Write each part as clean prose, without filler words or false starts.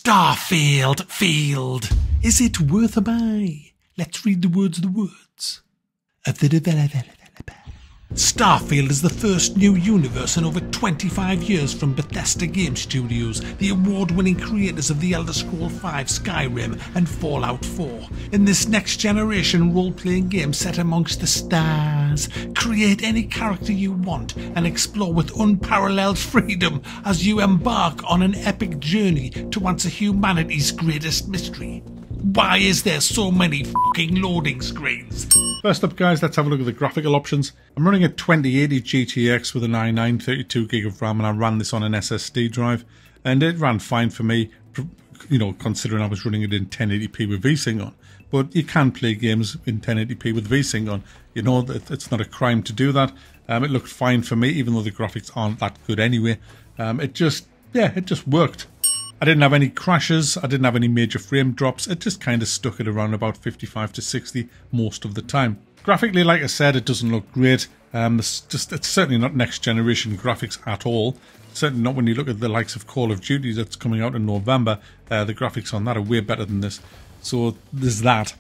Starfield field. Is it worth a buy? Let's read the words of the developer. Starfield is the first new universe in over 25 years from Bethesda Game Studios, the award-winning creators of The Elder Scrolls V, Skyrim and Fallout 4. In this next-generation role-playing game set amongst the stars, create any character you want and explore with unparalleled freedom as you embark on an epic journey to answer humanity's greatest mystery. Why is there so many fucking loading screens? First up, guys, let's have a look at the graphical options. I'm running a 2080 GTX with an i9 32GB of RAM, and I ran this on an SSD drive, and it ran fine for me, you know, considering I was running it in 1080p with VSync on. But you can play games in 1080p with VSync on. You know that it's not a crime to do that. It looked fine for me, even though the graphics aren't that good anyway. It just worked. I didn't have any crashes, I didn't have any major frame drops, it just kind of stuck at around about 55 to 60 most of the time. Graphically, like I said, it doesn't look great. It's certainly not next generation graphics at all. Certainly not when you look at the likes of Call of Duty that's coming out in November. The graphics on that are way better than this. So there's that.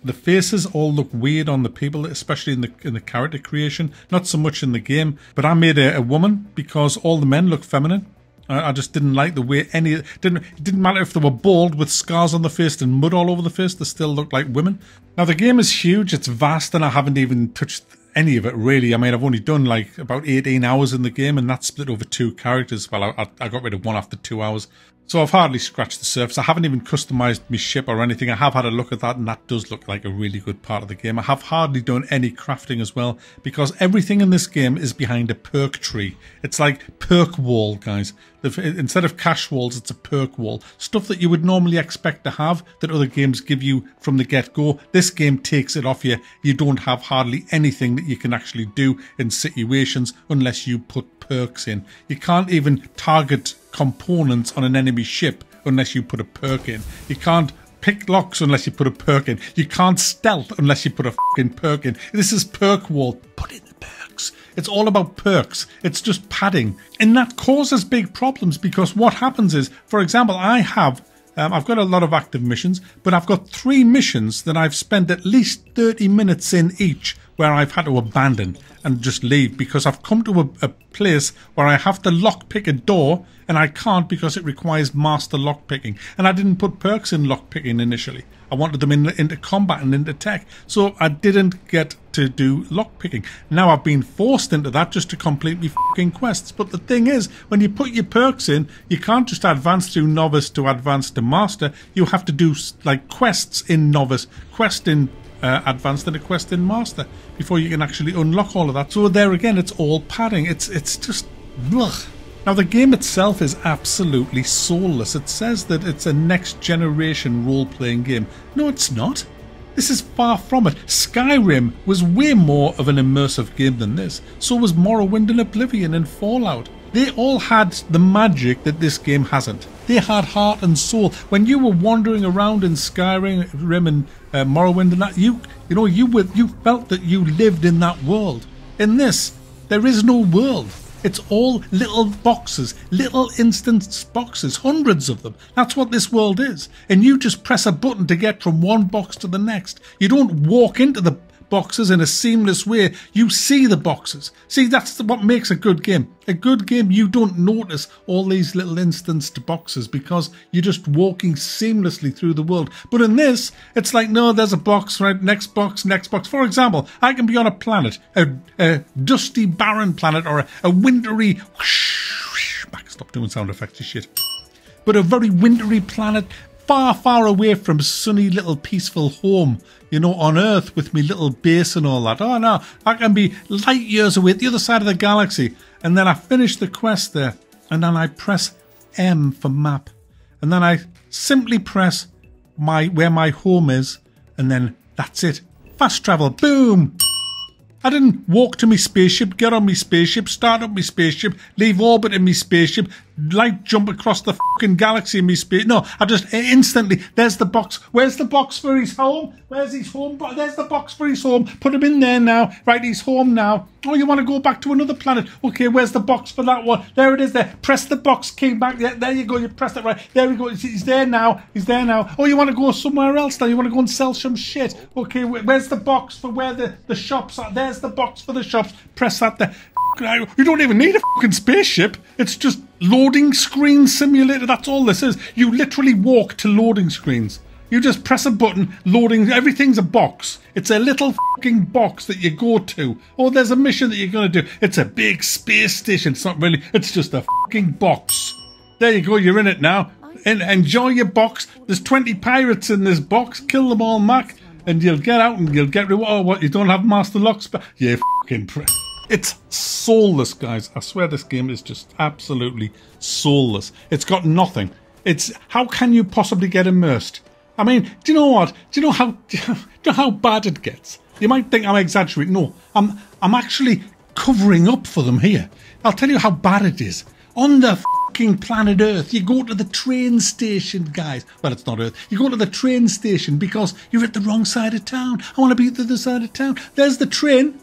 The faces all look weird on the people, especially in the character creation. Not so much in the game, but I made a woman because all the men look feminine. I just didn't like the way it didn't matter if they were bald with scars on the face and mud all over the face, they still looked like women. Now the game is huge, it's vast, and I haven't even touched any of it really. I mean, I've only done like about 18 hours in the game, and that's split over 2 characters. Well, I got rid of one after 2 hours. So I've hardly scratched the surface. I haven't even customized my ship or anything. I have had a look at that, and that does look like a really good part of the game. I have hardly done any crafting as well, because everything in this game is behind a perk tree. It's like perk wall, guys. Instead of cash walls, it's a perk wall. Stuff that you would normally expect to have that other games give you from the get-go. This game takes it off you. You don't have hardly anything that you can actually do in situations unless you put perks in. You can't even target components on an enemy ship unless you put a perk in. You can't pick locks unless you put a perk in. You can't stealth unless you put a fucking perk in. This is perk wall. Put in the perks. It's all about perks. It's just padding. And that causes big problems because what happens is, for example, I've got a lot of active missions, but I've got 3 missions that I've spent at least 30 minutes in each where I've had to abandon and just leave because I've come to a place where I have to lockpick a door and I can't because it requires master lockpicking. And I didn't put perks in lockpicking initially. I wanted them into combat and into tech. So I didn't get to do lockpicking. Now I've been forced into that just to complete my fucking quests. But the thing is, when you put your perks in, you can't just advance through novice to advance to master. You have to do like quests in novice, quest in advanced and a quest in master before you can actually unlock all of that. So there again, it's all padding. It's just ugh. Now the game itself is absolutely soulless. It says that it's a next generation role-playing game. No, it's not. This is far from it. Skyrim was way more of an immersive game than this. So was Morrowind and Oblivion and Fallout. They all had the magic that this game hasn't. They had heart and soul. When you were wandering around in Skyrim and Morrowind and that, you felt that you lived in that world. In this, there is no world. It's all little boxes, little instance boxes, hundreds of them. That's what this world is. And you just press a button to get from one box to the next. You don't walk into the boxes in a seamless way. You see the boxes. See, that's what makes a good game. A good game, you don't notice all these little instanced boxes because you're just walking seamlessly through the world. But in this, it's like, no, there's a box, right? Next box, next box. For example, I can be on a planet, a dusty, barren planet, or a wintry... Back, stop doing sound effects and shit. But a very wintry planet, far, far away from sunny little peaceful home, you know, on Earth with me little base and all that. Oh no, I can be light years away at the other side of the galaxy. And then I finish the quest there. And then I press M for map. And then I simply press where my home is. And then that's it. Fast travel. Boom. I didn't walk to my spaceship, get on my spaceship, start up my spaceship, leave orbit in my spaceship, light jump across the fucking galaxy in me speed. No, I just instantly, there's the box. Where's the box for his home? Where's his home? There's the box for his home. Put him in there now. Right, he's home now. Oh, you want to go back to another planet? Okay, where's the box for that one? There it is there. Press the box key back. Yeah, there you go. You pressed it right. There we go. He's there now. He's there now. Oh, you want to go somewhere else now? You want to go and sell some shit? Okay, where's the box for where the shops are? There's the box for the shops. Press that there. You don't even need a fucking spaceship. It's just loading screen simulator. That's all this is. You literally walk to loading screens. You just press a button, loading, everything's a box. It's a little fucking box that you go to. Oh, there's a mission that you're going to do. It's a big space station. It's not really, it's just a fucking box. There you go, you're in it now. And enjoy your box. There's 20 pirates in this box. Kill them all, Mac. And you'll get out and you'll get reward. Oh, what, you don't have Master Locks? Yeah, fucking it's soulless, guys. I swear this game is just absolutely soulless. It's got nothing. It's, how can you possibly get immersed? I mean, do you know what? Do you know how bad it gets? You might think I'm exaggerating. No, I'm actually covering up for them here. I'll tell you how bad it is. On the fucking planet Earth, you go to the train station, guys. Well, it's not Earth. You go to the train station because you're at the wrong side of town. I want to be at the other side of town. There's the train.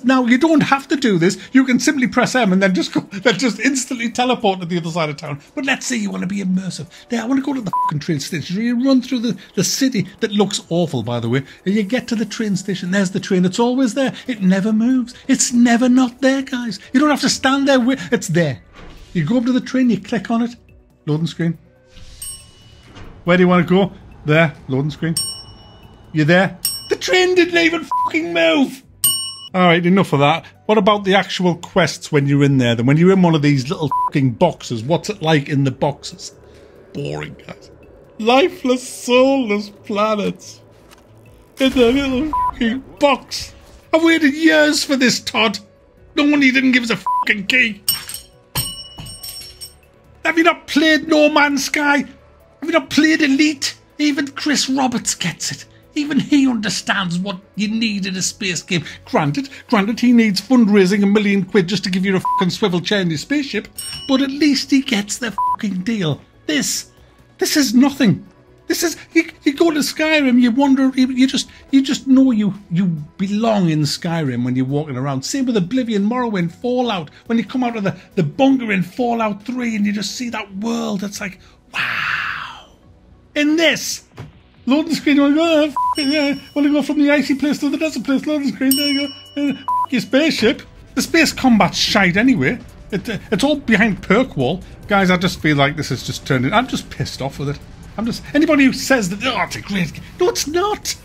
Now, you don't have to do this. You can simply press M and then just go. They'll just instantly teleport to the other side of town. But let's say you want to be immersive. There, I want to go to the fucking train station. You run through the city that looks awful, by the way. And you get to the train station. There's the train. It's always there. It never moves. It's never not there, guys. You don't have to stand there. It's there. You go up to the train. You click on it. Loading screen. Where do you want to go? There. Loading screen. You're there. The train didn't even fucking move. Alright, enough of that. What about the actual quests when you're in there? Then when you're in one of these little fucking boxes, what's it like in the boxes? Boring, guys. Lifeless, soulless planets. In the little fucking box. I've waited years for this, Todd. No wonder you didn't give us a fucking key. Have you not played No Man's Sky? Have you not played Elite? Even Chris Roberts gets it. Even he understands what you need in a space game. Granted, he needs fundraising £1 million just to give you a fucking swivel chair in your spaceship, but at least he gets the fucking deal. This is nothing. This is, you go to Skyrim, you wonder, you just know you belong in Skyrim when you're walking around. Same with Oblivion, Morrowind, Fallout. When you come out of the bunker in Fallout 3 and you just see that world, it's like, wow. In this, loading screen, you want to go, yeah, want to go from the icy place to the desert place, loading screen, there you go. Your spaceship. The space combat's shite anyway. It's all behind perk wall. Guys, I just feel like this is just turning, I'm just pissed off with it. Anybody who says that, oh, it's a great game. No, it's not.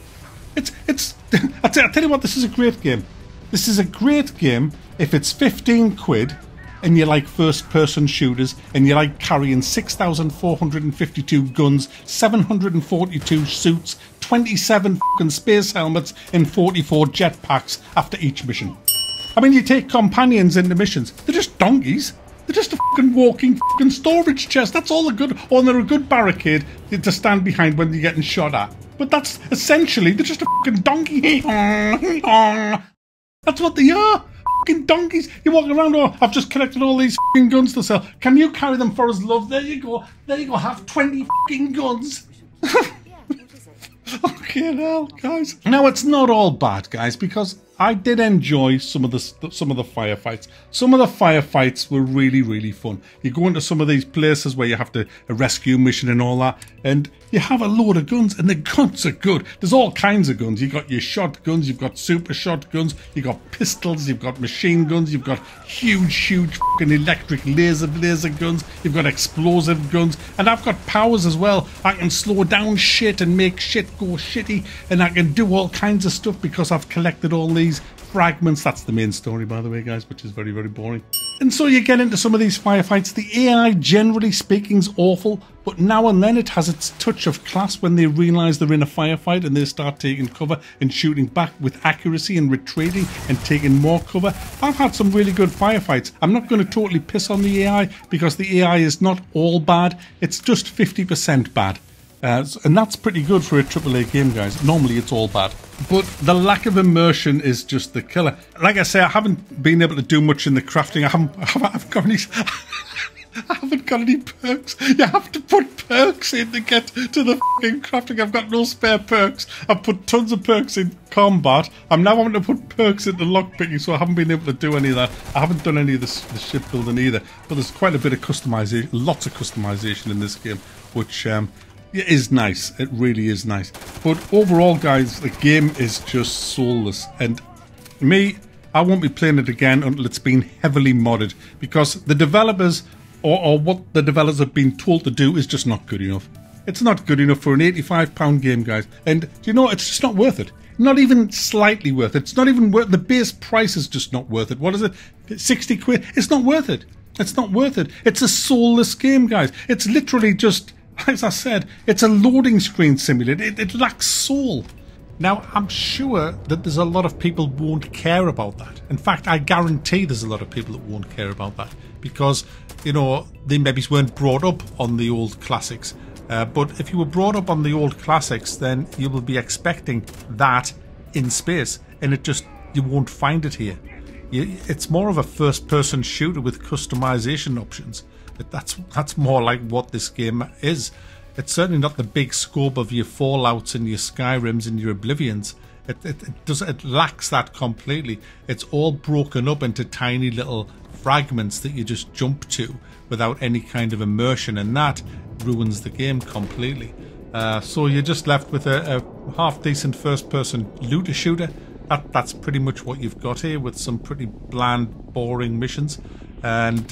I'll tell you what, this is a great game. This is a great game if it's 15 quid and you like first-person shooters, and you like carrying 6,452 guns, 742 suits, 27 fucking space helmets, and 44 jetpacks after each mission. I mean, you take companions into missions. They're just donkeys. They're just a fucking walking fucking storage chest. That's all they're good. Or they're a good barricade to stand behind when you're getting shot at. But that's essentially, they're just a fucking donkey. That's what they are. Fucking donkeys. You walk around, oh, I've just collected all these fucking guns to sell. Can you carry them for us, love? There you go. There you go. Have 20 fucking guns. Okay, hell, guys. Now, it's not all bad, guys, because I did enjoy some of the firefights. Some of the firefights were really, really fun. You go into some of these places where you have to a rescue mission and all that, and you have a load of guns, and the guns are good. There's all kinds of guns. You've got your shotguns, you've got super shotguns, you've got pistols, you've got machine guns, you've got huge fucking electric laser guns, you've got explosive guns, and I've got powers as well. I can slow down shit and make shit go shitty, and I can do all kinds of stuff because I've collected all these fragments. That's the main story, by the way, guys, which is very, very boring. And so you get into some of these firefights. The AI, generally speaking, is awful, but now and then it has its touch of class when they realise they're in a firefight and they start taking cover and shooting back with accuracy and retreating and taking more cover. I've had some really good firefights. I'm not going to totally piss on the AI because the AI is not all bad. It's just 50% bad. And that's pretty good for a AAA game, guys. Normally it's all bad. But the lack of immersion is just the killer. Like I say, I haven't been able to do much in the crafting. I've got any... I haven't got any perks. You have to put perks in to get to the fucking crafting. I've got no spare perks. I've put tons of perks in combat. I'm now having to put perks into lockpicking, so I haven't been able to do any of that. I haven't done any of the shipbuilding either. But there's quite a bit of customization, lots of customization in this game, which is nice. It really is nice. But overall, guys, the game is just soulless. And me, I won't be playing it again until it's been heavily modded, because the developers, or what the developers have been told to do, is just not good enough. It's not good enough for an £85 game, guys. And do you know, it's just not worth it. Not even slightly worth it. It's not even worth, the base price is just not worth it. What is it? 60 quid? It's not worth it. It's not worth it. It's a soulless game, guys. It's literally just, as I said, it's a loading screen simulator. It lacks soul. Now, I'm sure that there's a lot of people who won't care about that. In fact, I guarantee there's a lot of people that won't care about that, because, you know, they maybe weren't brought up on the old classics. But if you were brought up on the old classics, then you will be expecting that in space, and you won't find it here. It's more of a first-person shooter with customization options. That's more like what this game is. It's certainly not the big scope of your Fallouts and your Skyrims and your Oblivions. It lacks that completely. It's all broken up into tiny little fragments that you just jump to without any kind of immersion, and that ruins the game completely. So you're just left with a half-decent first-person looter shooter. That's pretty much what you've got here, with some pretty bland, boring missions, and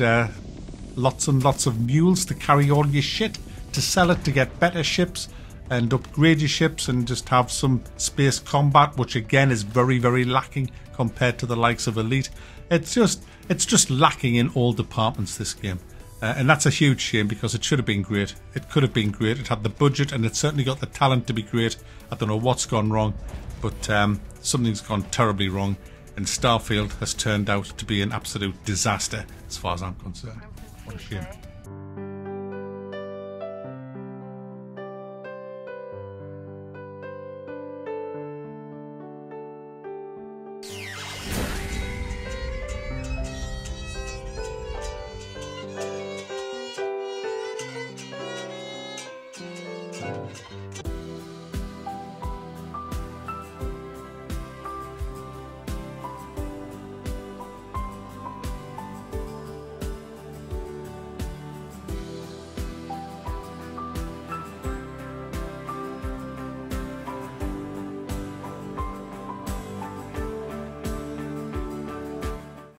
lots and lots of mules to carry all your shit, to sell it, to get better ships and upgrade your ships, and just have some space combat, which again is very, very lacking compared to the likes of Elite. It's just lacking in all departments, this game. And that's a huge shame, because it should have been great. It could have been great. It had the budget, and it certainly got the talent to be great. I don't know what's gone wrong, but something's gone terribly wrong, and Starfield has turned out to be an absolute disaster as far as I'm concerned. What a shame.